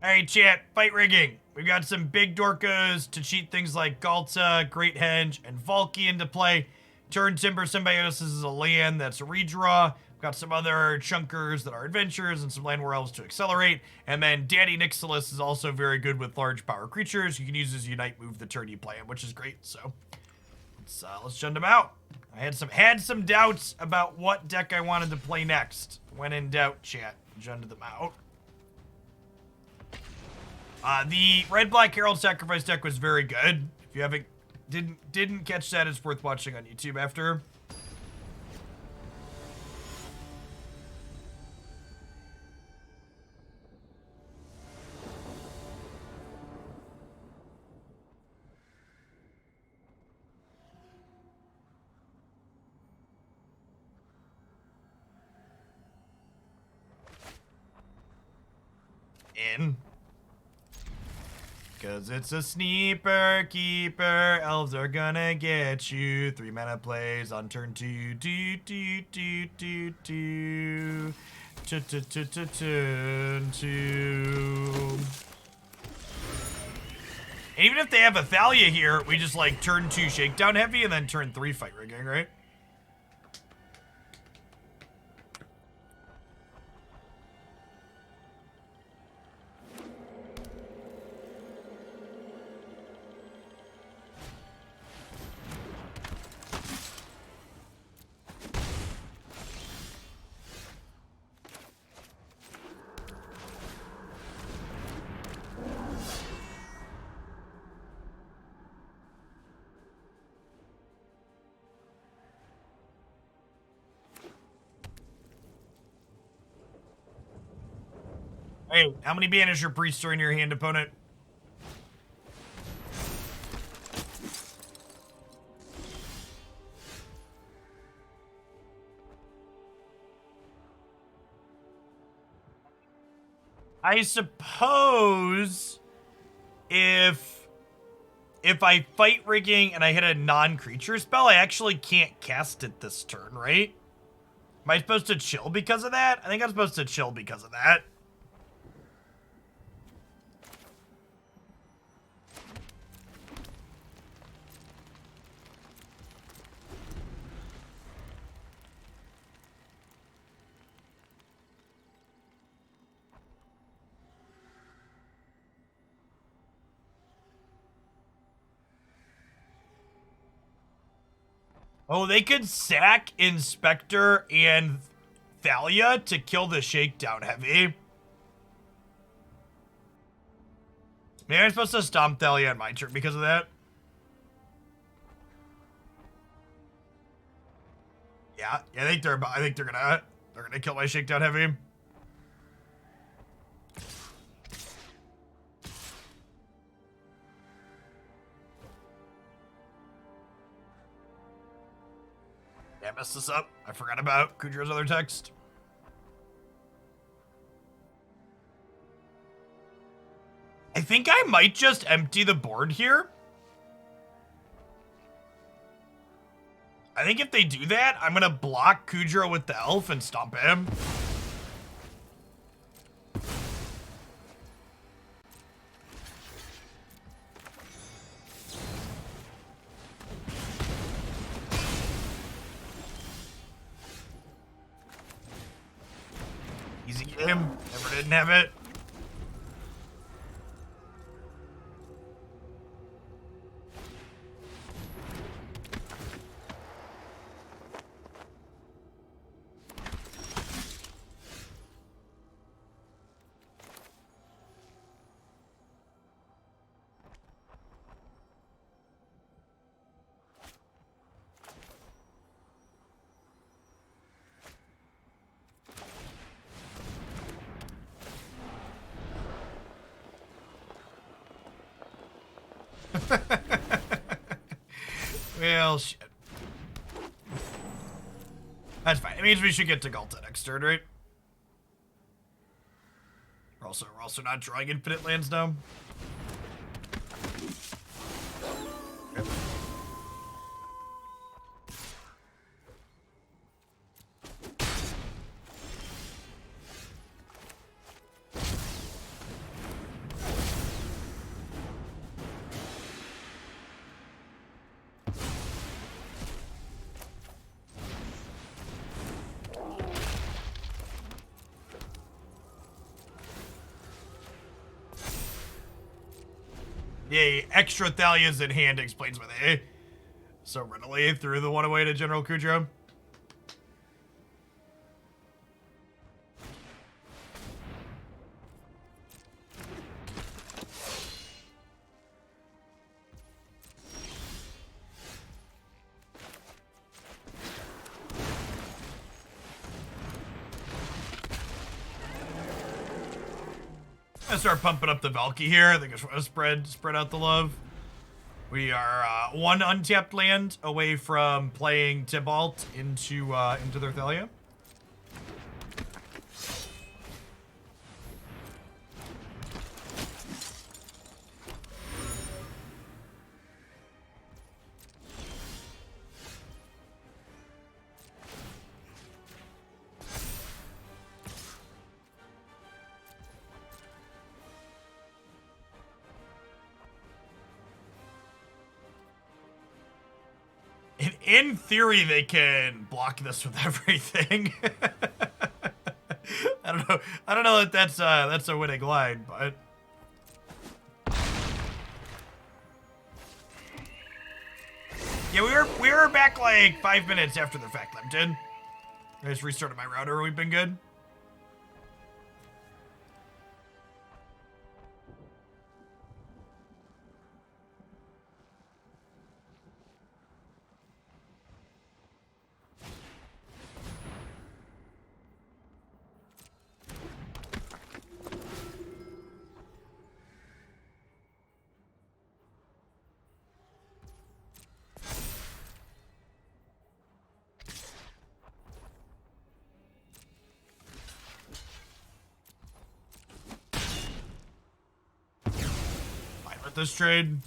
Alright, chat, fight rigging. We've got some big dorkos to cheat things like Ghalta, Great Henge, and Valki into play. Turntimber Symbiosis is a land that's a redraw. We've got some other chunkers that are adventures and some Llanowar Elves to accelerate. And then Ob Nixilis is also very good with large power creatures. You can use his Unite move the turn you play him, which is great. So let's jund him out. I had some doubts about what deck I wanted to play next. When in doubt, chat, jund them out. The Red-Black Herald Sacrifice deck was very good. If you didn't catch that, it's worth watching on YouTube after. In. Cause it's a sneaker keeper, elves are gonna get you. 3 mana plays on turn 2. Turn 2. And even if they have a Thalia here, we just like turn 2 Shakedown Heavy and then turn 3 fight rigging, right? Hey, how many Banisher Priests are in your hand, opponent? I suppose if I fight rigging and I hit a non-creature spell, I actually can't cast it this turn, right? Am I supposed to chill because of that? I think I'm supposed to chill because of that. Oh, they could sack Inspector and Thalia to kill the Shakedown Heavy. Maybe I'm supposed to stomp Thalia on my turn because of that. Yeah, I think they're gonna kill my Shakedown Heavy. Yeah, I messed this up. I forgot about Kudra's other text. I think I might just empty the board here. I think if they do that, I'm gonna block Kudra with the elf and stomp him. Easy game. Never didn't have it. Well, shit. That's fine. It means we should get to Ghalta next turn, right? We're also not drawing infinite lands now. Okay. Yay, extra Thalias in hand explains why they so readily threw the one away to General Kudro. I start pumping up the Valki here. I think I just want to spread out the love. We are one untapped land away from playing Tibalt into their Thalia. In theory, they can block this with everything. I don't know. I don't know that that's a winning line, but yeah, we were back like 5 minutes after the fact, Lempton. I just restarted my router. We've been good. This trade.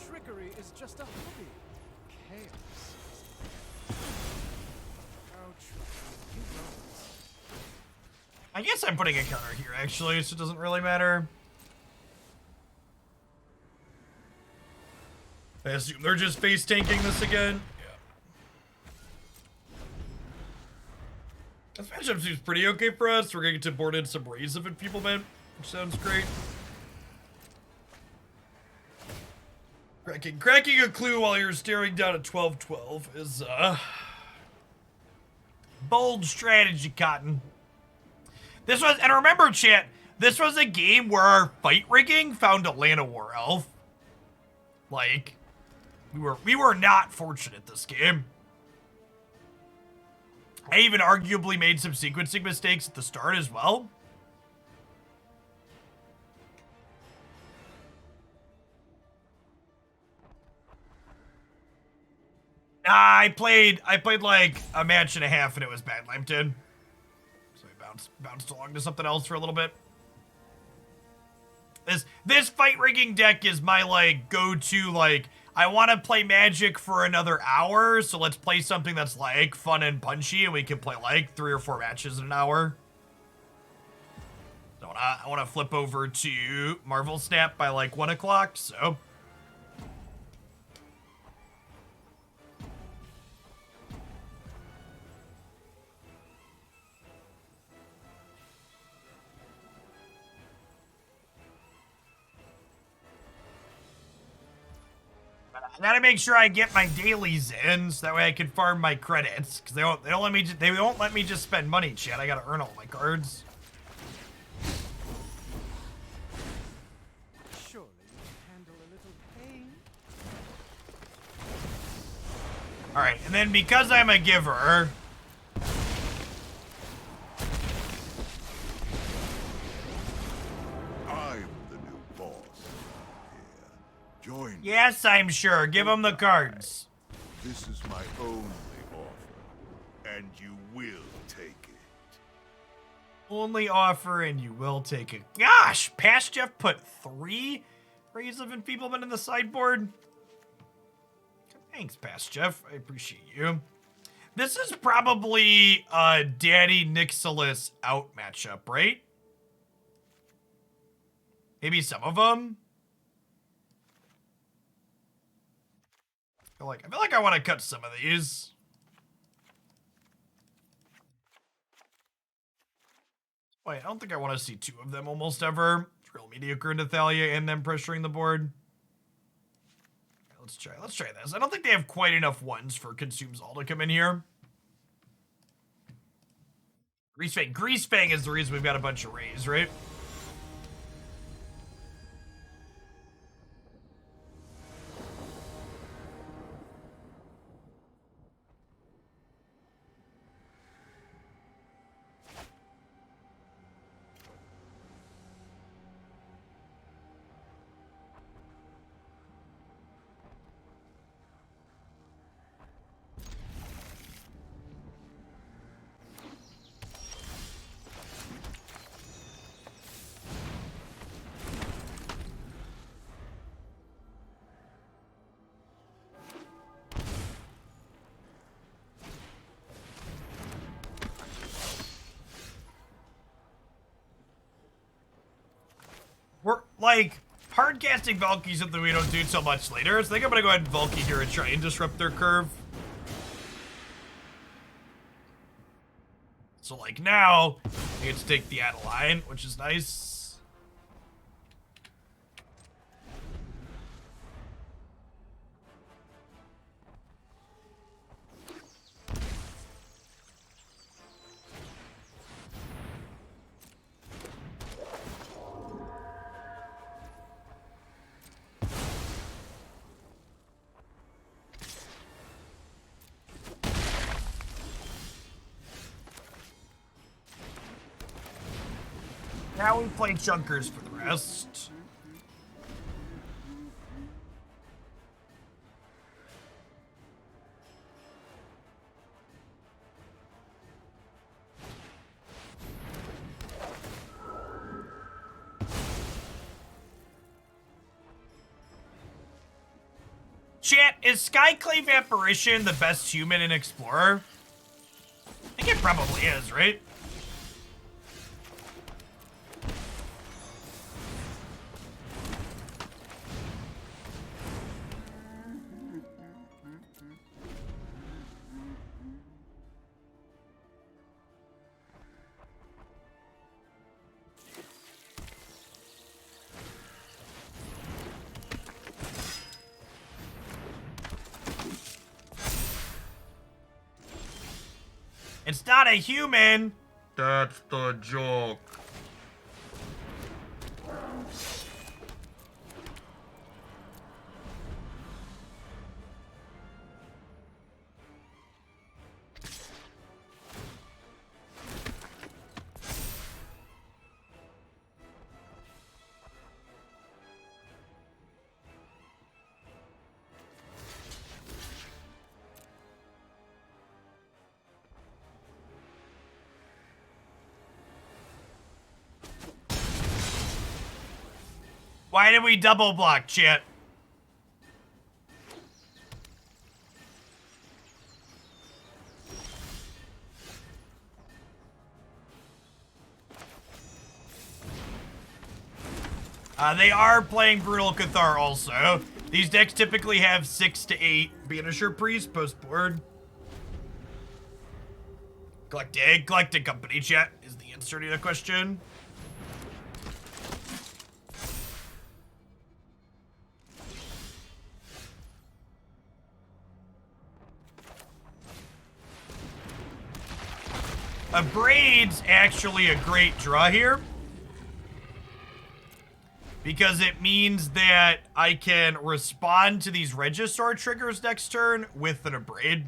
Trickery is just a hobby. Chaos. I guess I'm putting a counter here actually, so it doesn't really matter. I assume they're just face tanking this again. Yeah. This matchup seems pretty okay for us. We're gonna get to board in some Rays of Enfeeblement, which sounds great. Cracking a clue while you're staring down at 12-12 is bold strategy, Cotton. This was, and remember, chat, this was a game where our fight rigging found a Llanowar Elf. Like, we were not fortunate this game. I even arguably made some sequencing mistakes at the start as well. I played like a match and a half and it was bad, Lambton. So I bounced along to something else for a little bit. This fight rigging deck is my like go-to, like, I want to play Magic for another hour, so let's play something that's like fun and punchy and we can play like 3 or 4 matches in an hour. So I want to flip over to Marvel Snap by like 1 o'clock, so. I gotta make sure I get my dailies in, so that way I can farm my credits. Cause they won't let me just spend money, chat. I gotta earn all my cards. Surely you can handle a little pain. All right, and then because I'm a giver, I'm the new boss. Here, join me. yes, I'm sure. Give them the cards. This is my only offer, and you will take it. Only offer and you will take it. Gosh, Past Jeff put 3 Rays of Enfeeblement in the sideboard. Thanks, Past Jeff. I appreciate you. This is probably a Daddy Nixilis out matchup, right? Maybe some of them. I feel like I want to cut some of these. Wait, I don't think I want to see 2 of them almost ever. It's real mediocre into Thalia and them pressuring the board. Let's try this. I don't think they have quite enough ones for Consumes All to come in here. Greasefang is the reason we've got a bunch of Rays, right? We're, like, hard casting Valki is something we don't do so much later, so I think I'm gonna go ahead and Valki here and try and disrupt their curve. So, like, now, I get to take the Adeline, which is nice. Now we play Chunkers for the rest. Chat, is Skyclave Apparition the best human in Explorer? I think it probably is, right? It's not a human. That's the joke. Why did we double block, chat? They are playing Brutal Cathar also. These decks typically have 6 to 8 Banisher Priest post board. Galactic Company, chat, is the answer to the question. Abrade's actually a great draw here, because it means that I can respond to these Regisaur triggers next turn with an Abrade.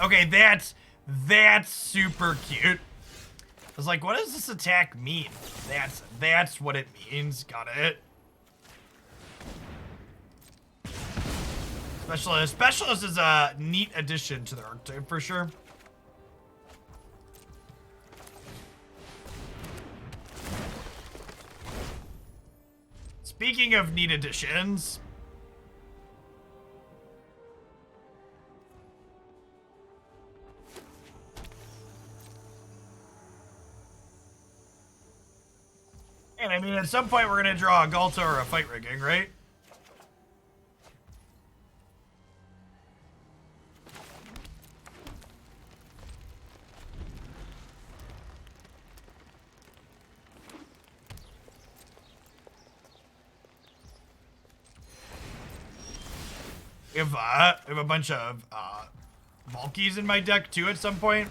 Okay, that's super cute. I was like, what does this attack mean? That's what it means. Got it. Specialist is a neat addition to the archetype for sure. Speaking of neat additions. And I mean, at some point we're gonna draw a Ghalta or a Fight Rigging, right? We have a bunch of Valkis in my deck too at some point.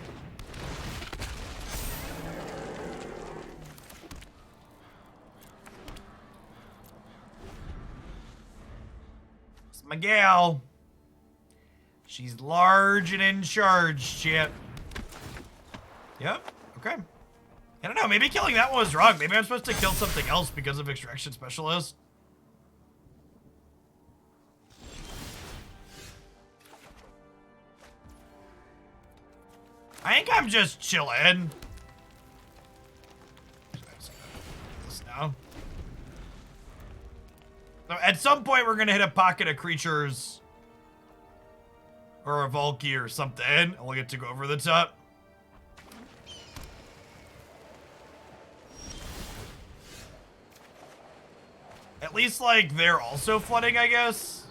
It's my gal. She's large and in charge, chat. Yep, okay. I don't know, maybe killing that one was wrong. Maybe I'm supposed to kill something else because of Extraction Specialist. I think I'm just chilling. This now. So at some point, we're gonna hit a pocket of creatures, or a Valki or something, and we'll get to go over the top. At least, like, they're also flooding, I guess.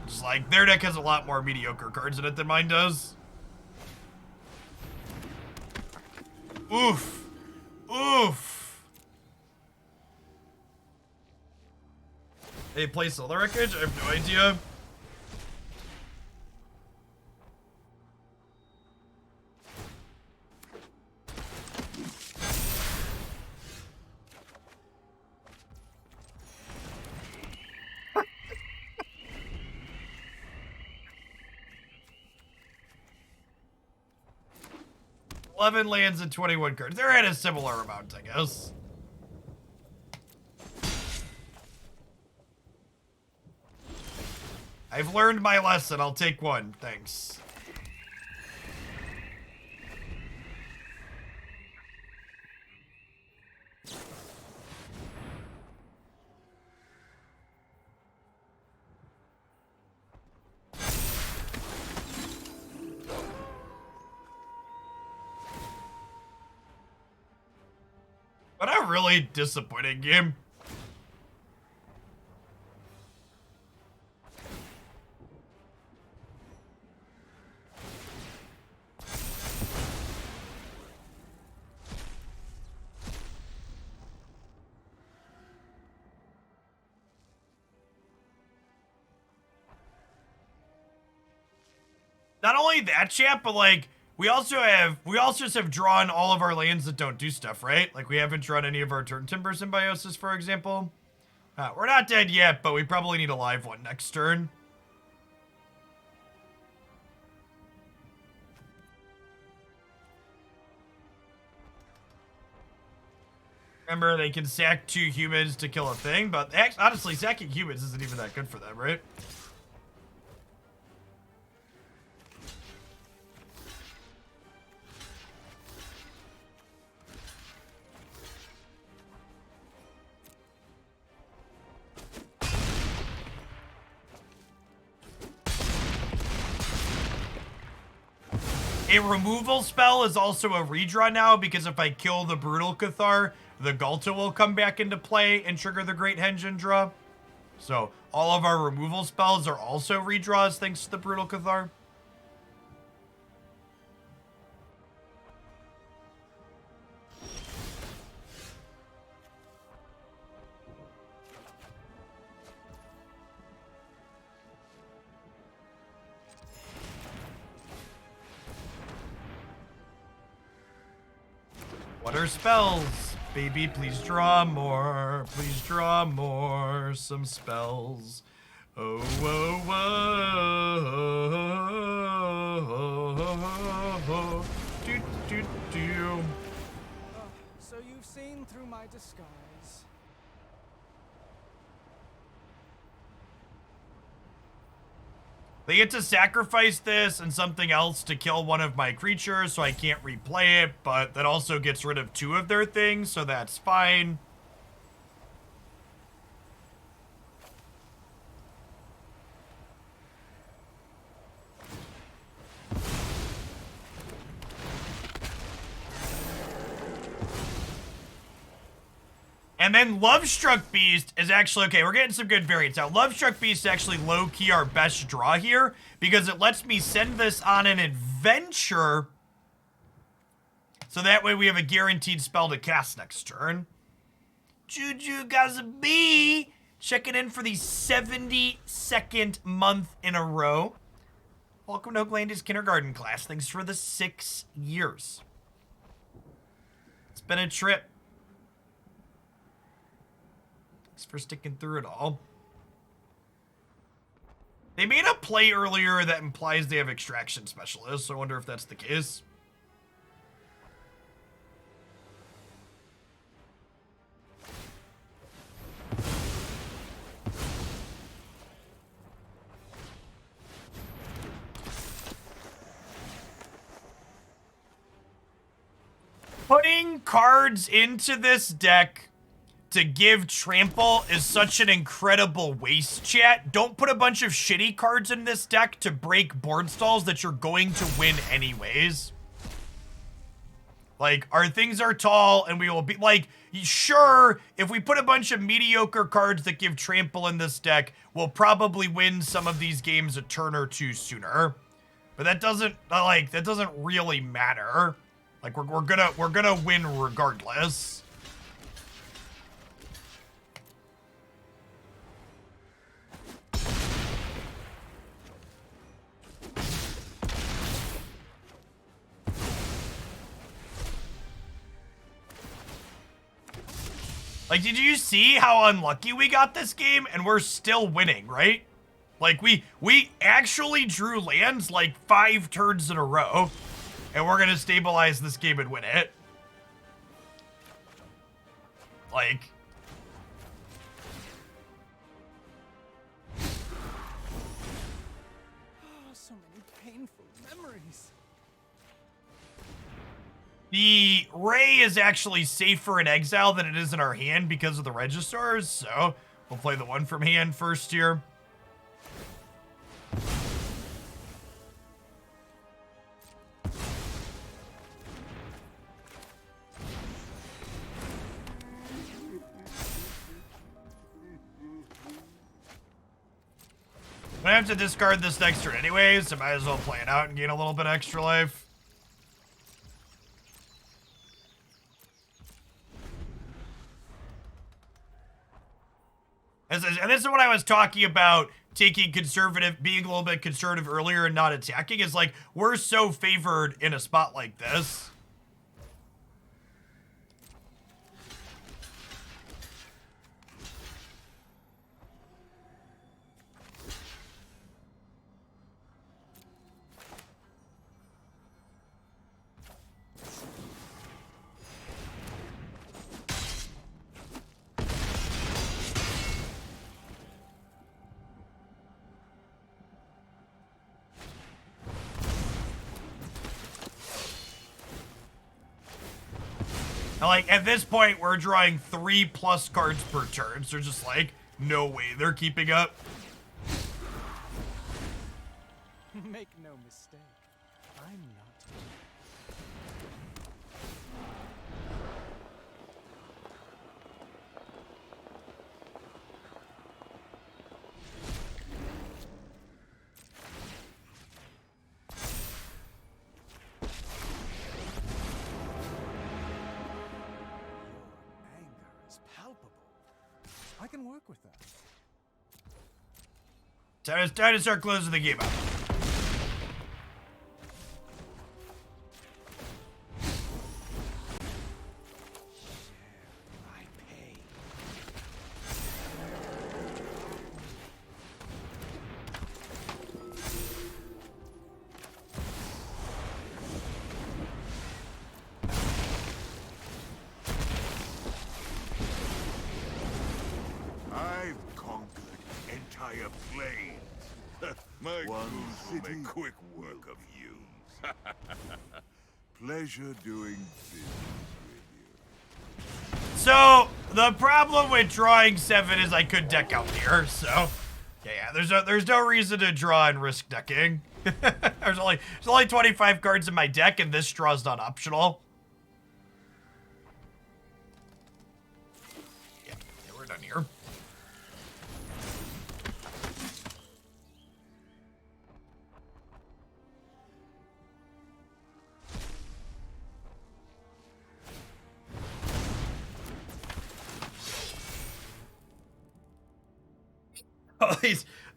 Just like their deck has a lot more mediocre cards in it than mine does. Oof. Oof. They play Solar Wreckage? I have no idea. $11 lands and 21 cards. They're at a similar amount, I guess. I've learned my lesson. I'll take one. Thanks. What a really disappointing game. Not only that, chat, but like we also just have drawn all of our lands that don't do stuff, right? Like we haven't drawn any of our Turntimber Symbiosis, for example. We're not dead yet, but we probably need a live one next turn. Remember, they can sack 2 humans to kill a thing, but honestly, sacking humans isn't even that good for them, right? A removal spell is also a redraw now, because if I kill the Brutal Cathar, the Ghalta will come back into play and trigger the Great Henge and draw. So all of our removal spells are also redraws thanks to the Brutal Cathar. What are spells? Baby, please draw more. Please draw more. Some spells. Oh, whoa, whoa. Do, do, do. So you've seen through my disguise. They get to sacrifice this and something else to kill one of my creatures, so I can't replay it, but that also gets rid of 2 of their things, so that's fine. And then Lovestruck Beast is actually, okay, we're getting some good variants. Now, Lovestruck Beast is actually low-key our best draw here because it lets me send this on an adventure so that way we have a guaranteed spell to cast next turn. Juju Gazabi checking in for the 72nd month in a row. Welcome to Oakland's kindergarten class. Thanks for the 6 years. It's been a trip. Thanks for sticking through it all. They made a play earlier that implies they have extraction specialists, so I wonder if that's the case. Putting cards into this deck to give trample is such an incredible waste, chat. Don't put a bunch of shitty cards in this deck to break board stalls that you're going to win anyways. Like, our things are tall and we will be, like, sure, if we put a bunch of mediocre cards that give trample in this deck, we'll probably win some of these games a turn or two sooner. But that doesn't, like, that doesn't really matter. Like, we're gonna win regardless. Like, did you see how unlucky we got this game? And we're still winning, right? Like, we actually drew lands like 5 turns in a row. And we're gonna stabilize this game and win it. Like... Oh, so many painful memories. The Ray is actually safer in exile than it is in our hand because of the Regisaurs, so we'll play the one from hand first here. I have to discard this next turn anyways, so might as well play it out and gain a little bit extra life. And this is what I was talking about, taking conservative, being a little bit conservative earlier and not attacking, is like, we're so favored in a spot like this. Like, at this point, we're drawing 3+ cards per turn, so just like, no way they're keeping up. Make no mistake, I'm not. I can work with that. Time to start closing the game out. Quick work of you. Pleasure doing business with you. So the problem with drawing 7 is I could deck out here. So yeah, there's no reason to draw and risk decking. there's only 25 cards in my deck, and this draw's not optional.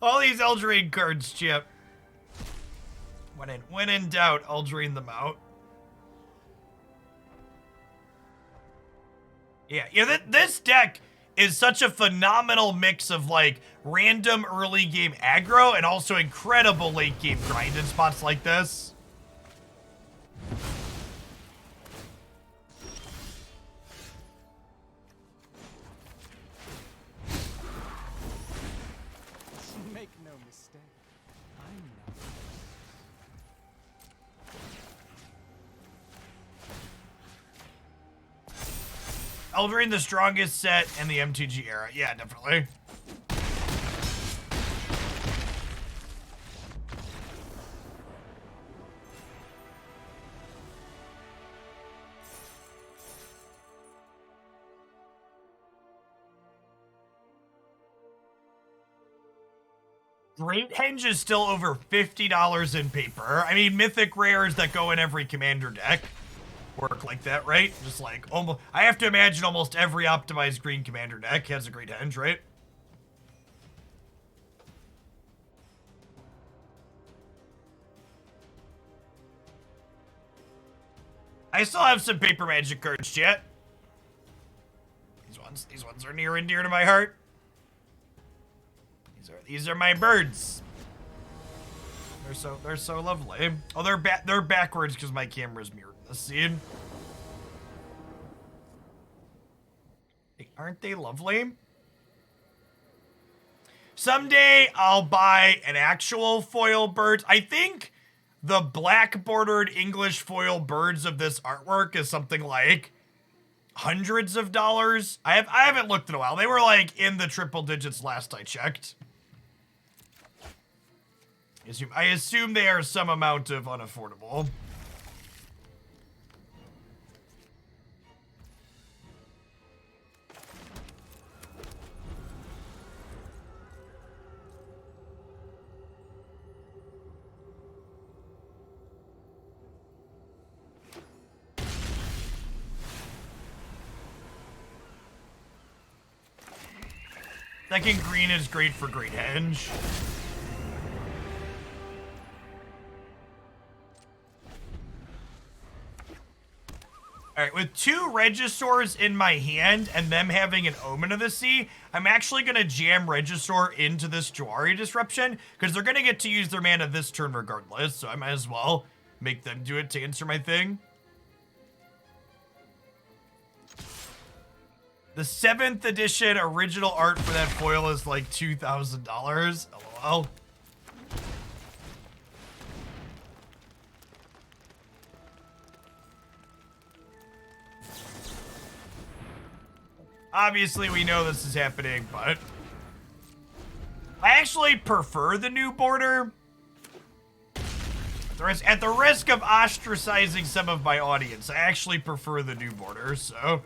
all these Eldraine cards, Chip. When in doubt, Eldraine them out. Yeah, this deck is such a phenomenal mix of, like, random early game aggro and also incredible late game grind in spots like this. Make no mistake, I'm not. Eldraine, the strongest set in the MTG era. Yeah, definitely. Great Henge is still over $50 in paper. I mean, mythic rares that go in every commander deck work like that, right? Just like, almost, I have to imagine almost every optimized green commander deck has a Great Henge, right? I still have some paper Magic cards, chat. These ones are near and dear to my heart. These are my birds. They're so lovely. Oh, they're backwards because my camera's mirrored in the scene. Aren't they lovely? Someday I'll buy an actual foil bird. I think the black bordered English foil birds of this artwork is something like hundreds of dollars. I haven't looked in a while. They were like in the triple digits last I checked. I assume they are some amount of unaffordable. Second green is great for Great Henge. Alright, with 2 Regisaurs in my hand and them having an Omen of the Sea, I'm actually going to jam Regisaur into this Jawari Disruption, because they're going to get to use their mana this turn regardless, so I might as well make them do it to answer my thing. The 7th edition original art for that foil is like $2,000. LOL. Obviously, we know this is happening, but I actually prefer the new border. At the risk of ostracizing some of my audience, I actually prefer the new border, so.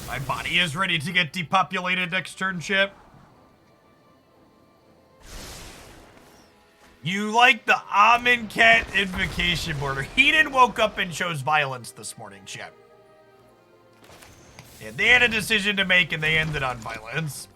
My body is ready to get depopulated next turn, Chip. You like the Amonkhet Invocation border. Hedon woke up and chose violence this morning, Chip. Yeah, they had a decision to make and they ended on violence.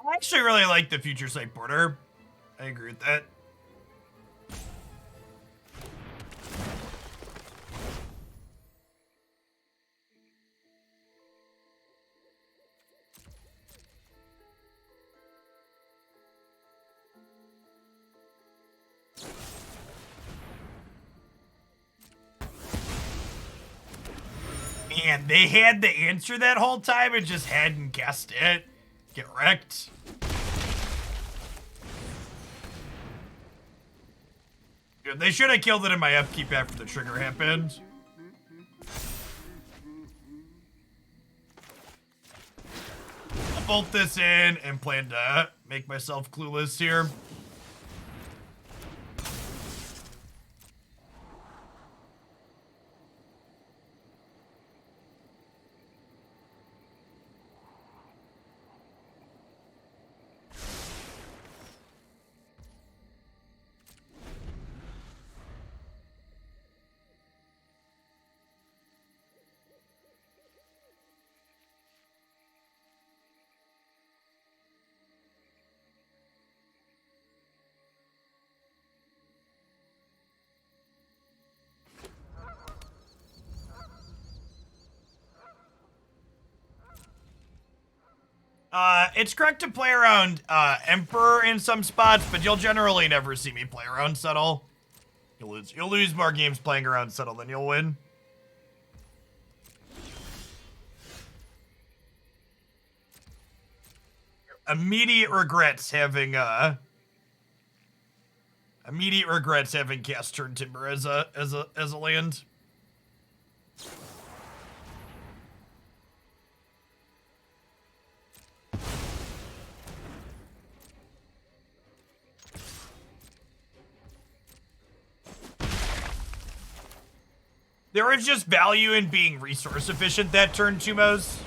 I actually really like the Future Sight border. I agree with that. Man, they had the answer that whole time and just hadn't guessed it. Get wrecked. Dude, they should have killed it in my upkeep after the trigger happened. I'll bolt this in and plan to make myself clueless here. It's correct to play around Emperor in some spots, but you'll generally never see me play around Settle. You'll lose more games playing around Settle than you'll win. Immediate regrets having cast Turntimber as a land. There is just value in being resource efficient that turn, Chumos.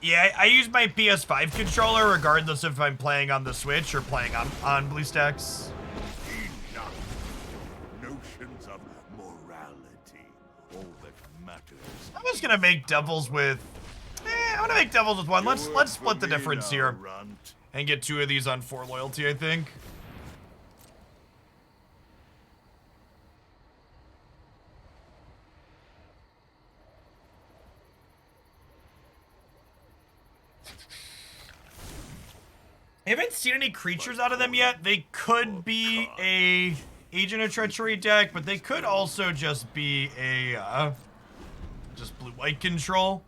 Yeah, I use my PS5 controller regardless if I'm playing on the Switch or playing on BlueStacks. Enough. Notions of morality. All that matters. I'm just gonna make doubles with... I'm gonna make doubles with one. Let's split the difference here. Runt. And get 2 of these on 4 loyalty, I think. I haven't seen any creatures out of them yet. They could be a Agent of Treachery deck, but they could also just be a just blue-white control.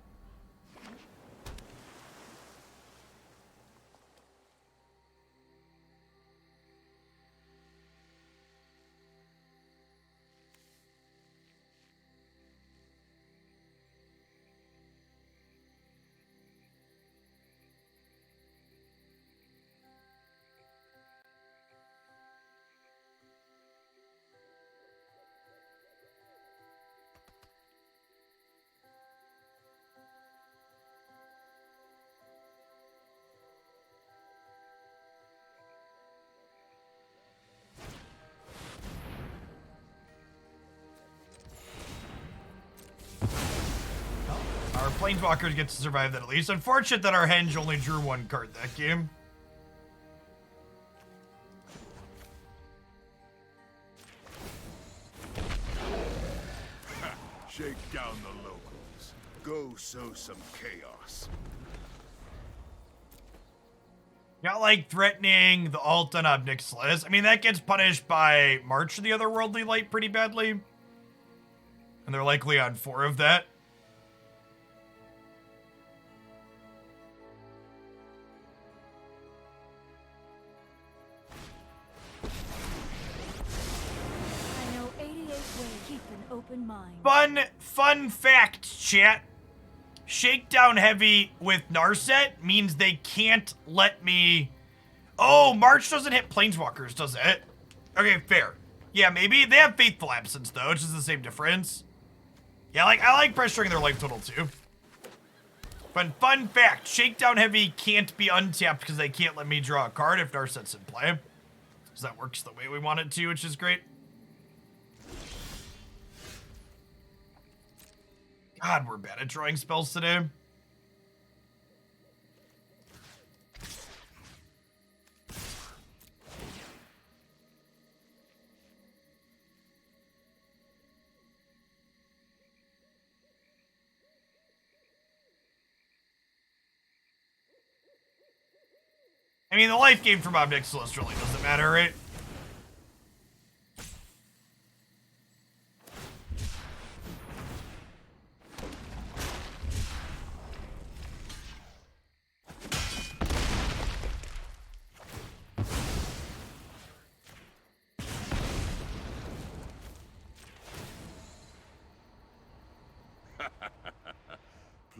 Our Planeswalkers get to survive that at least. Unfortunate that our Henge only drew 1 card that game. Shake down the locals. Go sow some chaos. Not like threatening the alt on Ob Nixilis. I mean, that gets punished by March of the Otherworldly Light pretty badly. And they're likely on 4 of that. Fun fact, chat. Shakedown Heavy with Narset means they can't let me... Oh, March doesn't hit Planeswalkers, does it? Okay, fair. Yeah, maybe. They have Faithful Absence, though, which is the same difference. Yeah, I like pressuring their life total, too. But fun fact, Shakedown Heavy can't be untapped because they can't let me draw a card if Narset's in play. So that works the way we want it to, which is great. God, we're bad at drawing spells today. I mean, the life gain from Ob Nixilis really doesn't matter, right?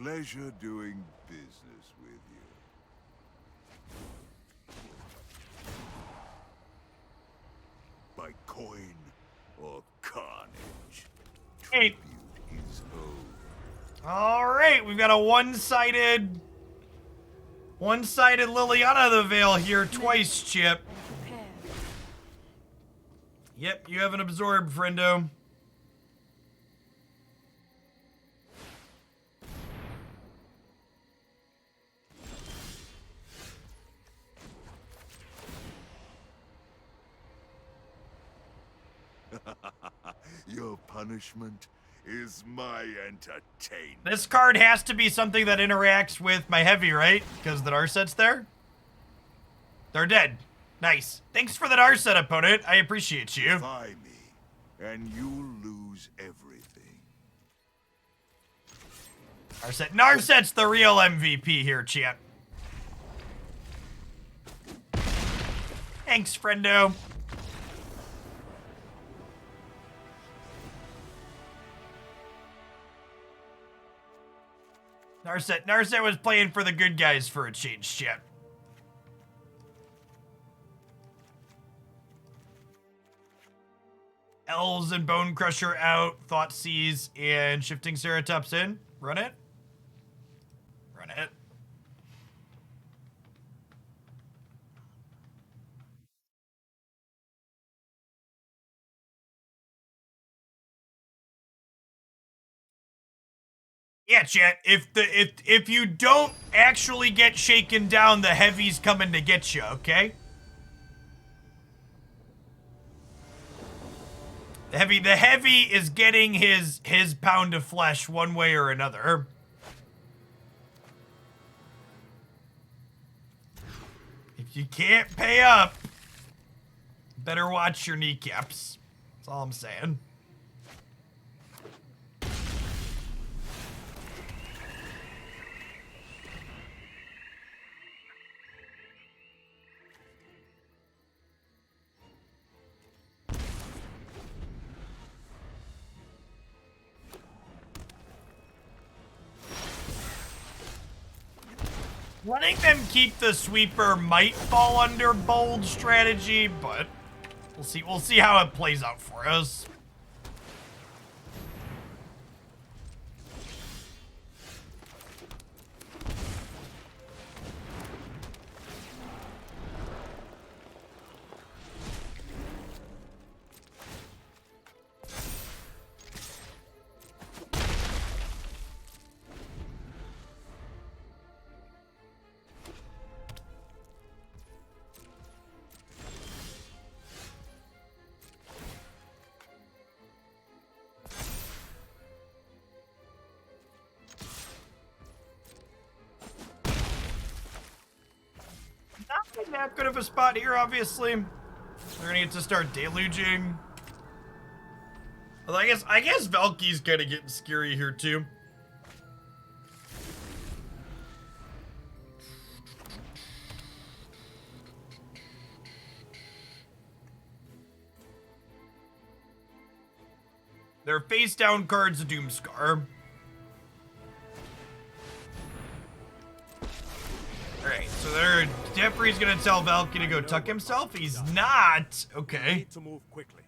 pleasure doing business with you. By coin or carnage, Hey. tribute is owed. All right, we've got a one-sided Liliana the Veil here twice, Chip. Yep, you have an absorb, friendo. Your punishment is my entertainment. This card has to be something that interacts with my heavy, right? Because the Narset's there? They're dead. Nice. Thanks for the Narset, opponent. I appreciate you. Defy me, and you'll lose everything. Narset's the real MVP here, champ. Thanks, friendo. Narset was playing for the good guys for a change, chat. Elves and Bonecrusher out, Thoughtseize and Shifting Ceratops in. Run it. Run it. Yeah, chat. If you don't actually get shaken down, the heavy's coming to get you, okay? The heavy is getting his pound of flesh one way or another. If you can't pay up, better watch your kneecaps. That's all I'm saying. Letting them keep the sweeper might fall under bold strategy, but we'll see how it plays out for us. Not that good of a spot here, obviously. They're gonna get to start deluging. Although I guess Valki's kind of getting scary here too. Their face down card's a Doomscar. Alright, so they're Jeffrey's gonna tell Valki to go tuck himself. He's not. Okay. Need to move quickly.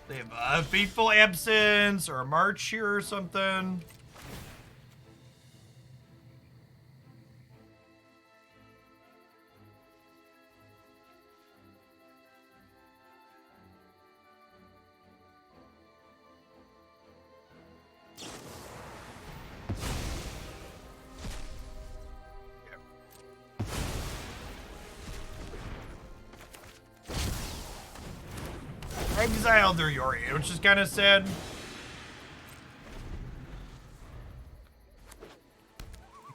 They have a Fateful Absence or a March here or something. Exiled their Yori, which is kind of sad.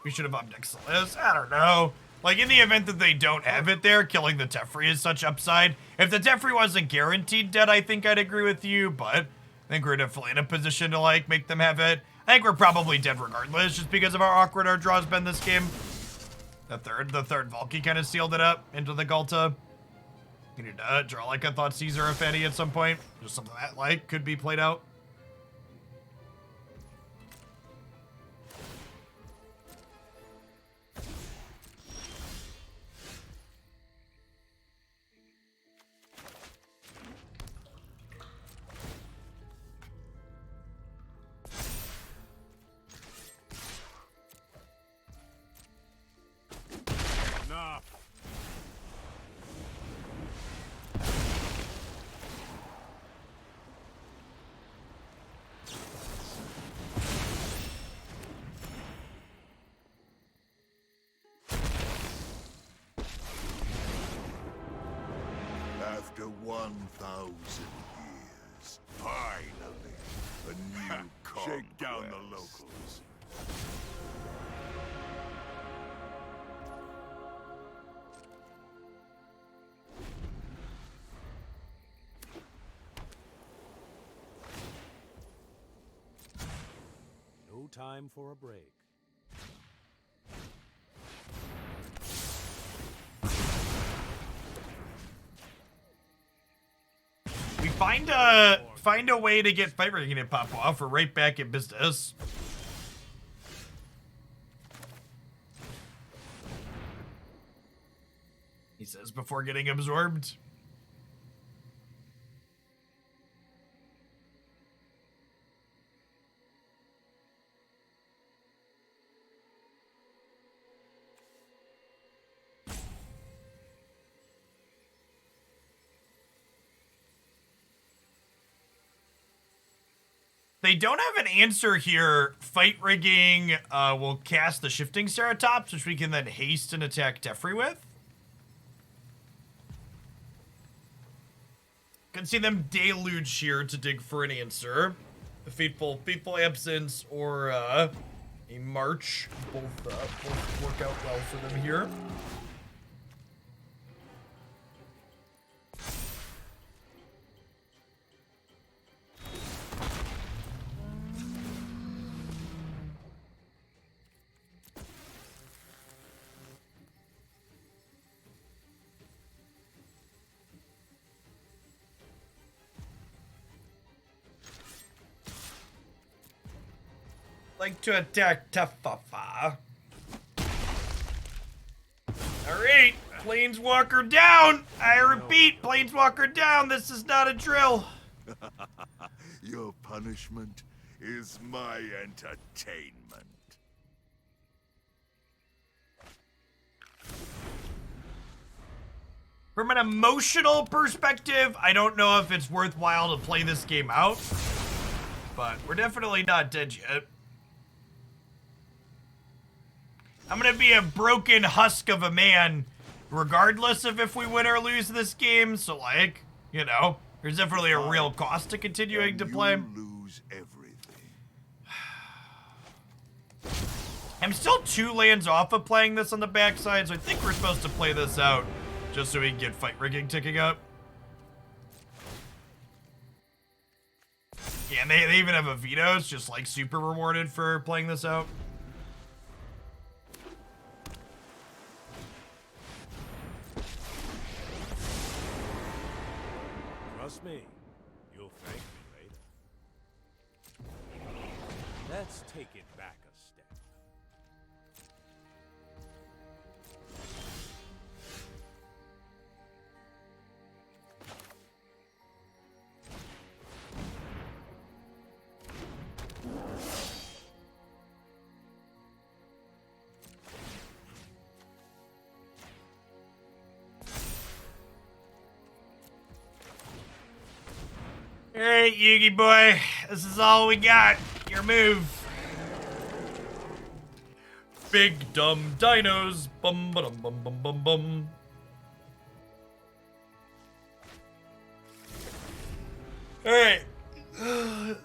We should have Ob Nixilis. I don't know. Like, in the event that they don't have it there, killing the Teferi is such upside. If the Teferi wasn't guaranteed dead, I think I'd agree with you, but I think we're definitely in a position to, like, make them have it. I think we're probably dead regardless, just because of how awkward our draw's been this game. The third Valki kind of sealed it up into the Ghalta. You need to draw like a Thoughtseizes or a Fetty at some point. Just something that, like, could be played out. 1,000 years. Finally, a new shake down the locals. No time for a break. We find a way to get fight rigging to pop off. We're right back in business. He says before getting absorbed. They don't have an answer here. Fight rigging will cast the Shifting Ceratops, which we can then haste and attack Teferi with. Can see them deluge here to dig for an answer. The Fateful Absence or a March. Both work out well for them here. Like to attack Tefafa. Alright, Planeswalker down! I repeat, Planeswalker down, this is not a drill. Your punishment is my entertainment. From an emotional perspective, I don't know if it's worthwhile to play this game out, but we're definitely not dead yet. I'm gonna be a broken husk of a man, regardless of if we win or lose this game. So, like, you know, there's definitely a real cost to continuing to play. Lose everything. I'm still 2 lands off of playing this on the backside, so I think we're supposed to play this out just so we can get fight rigging ticking up. Yeah, and they even have a veto. It's just like super rewarded for playing this out. Trust me, you'll thank me later. Let's take it back a step. Alright, Yugi boy, this is all we got. Your move. Big dumb dinos. Bum ba dum bum bum bum bum. Alright.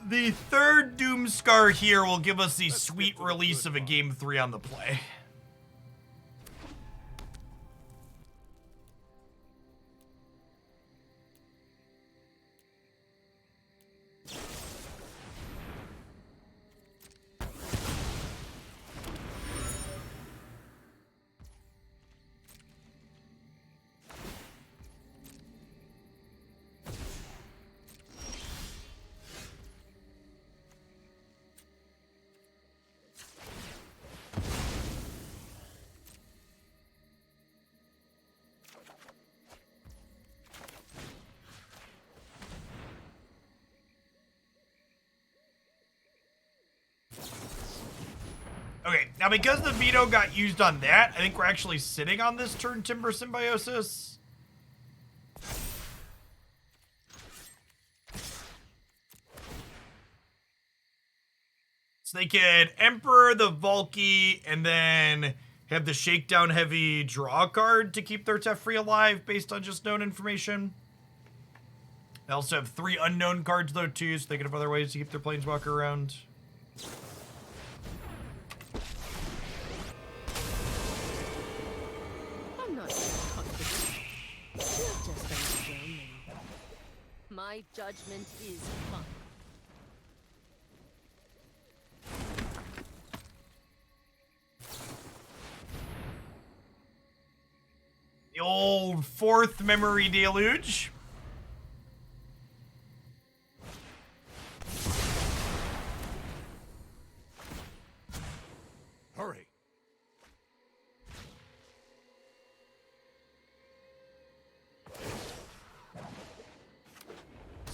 The third Doomscar here will give us the sweet release of a game 3 on the play. Okay, now because the veto got used on that, I think we're actually sitting on this Turntimber Symbiosis. So they could Emperor the Valki and then have the Shakedown Heavy draw a card to keep their Teferi alive based on just known information. They also have 3 unknown cards though too, so they can have other ways to keep their planeswalker around. I'm not confident. You're just underwhelming. My judgment is fine. The old 4th Memory Deluge. Hurry.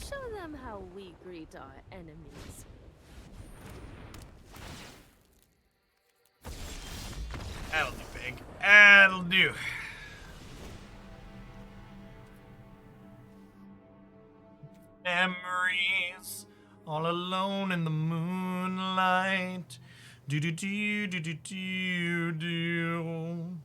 Show them how we greet our enemies. That'll do, Big. That'll do. Memories, all alone in the moonlight. Do do do do do do do.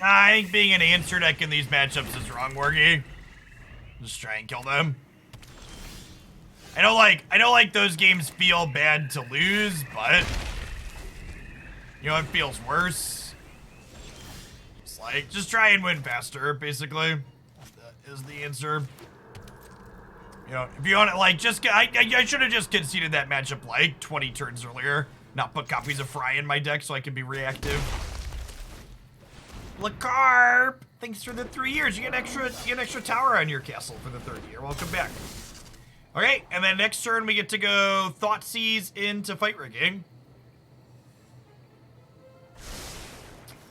I think being an answer deck in these matchups is wrong, Wargy. Just try and kill them. I know like those games feel bad to lose, but you know it feels worse. It's like just try and win faster, basically. That is the answer. You know, if you want to like just I should have just conceded that matchup like 20 turns earlier, not put copies of Fry in my deck so I could be reactive. LaCarp, thanks for the 3 years. You get an extra tower on your castle for the 3rd year. Welcome back. Okay, and then next turn we get to go Thoughtseize into Fight Rigging.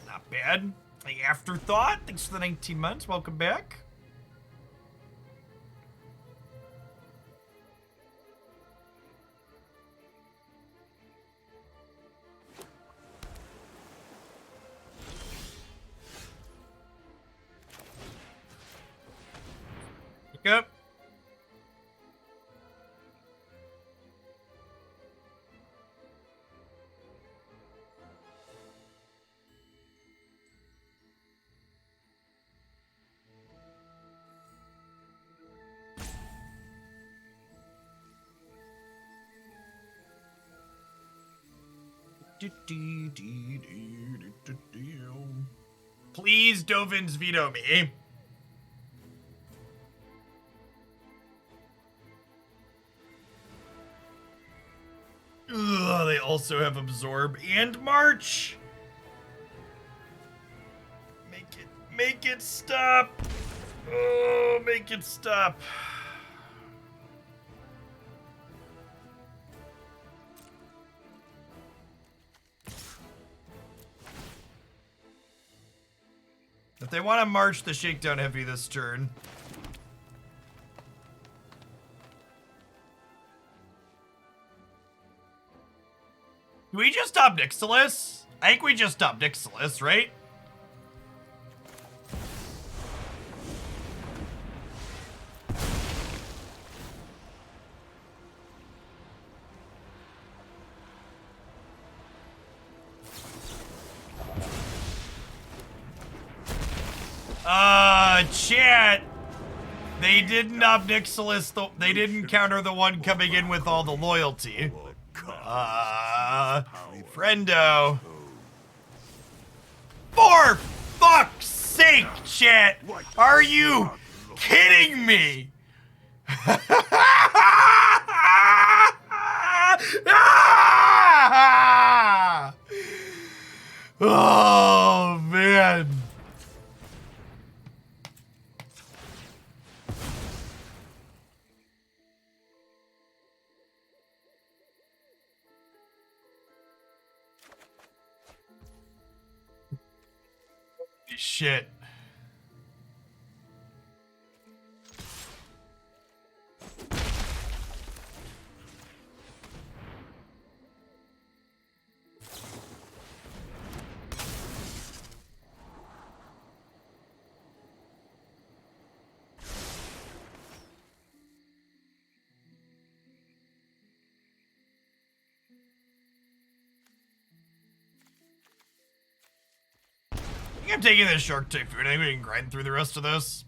Not bad. The Afterthought, thanks for the 19 months. Welcome back. Yep. Please, Dovins, veto me. Ugh, they also have Absorb and March. Make it stop. Oh, make it stop. If they want to march the Shakedown Heavy this turn. Do we just Ob Nixilis? I think we just Ob Nixilis, right? Chat. They didn't Ob Nixilis, they didn't counter the one coming in with all the loyalty. Friendo. For fuck's sake, chat! Are you kidding me? Oh, man. Shit. I'm taking this Shark Typhoon. I think we can grind through the rest of this.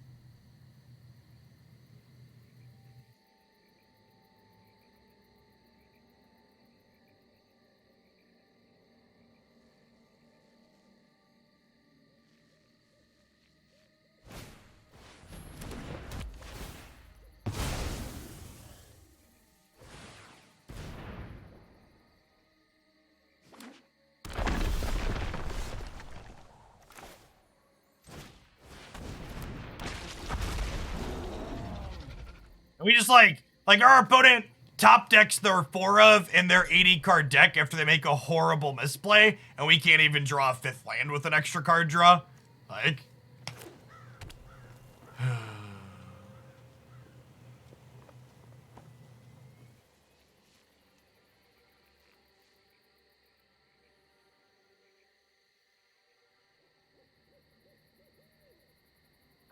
We just like our opponent top decks their 4 of in their 80 card deck after they make a horrible misplay, and we can't even draw a 5th land with an extra card draw. Like.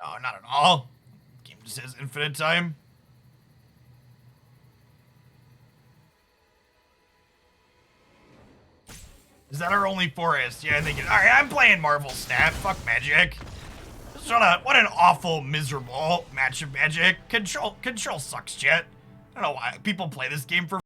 No, not at all. Game just has infinite time. Is that our only forest? Yeah, I think it. Alright, I'm playing Marvel Snap. Fuck Magic. What an awful, miserable match of Magic. Control sucks, chat. I don't know why people play this game for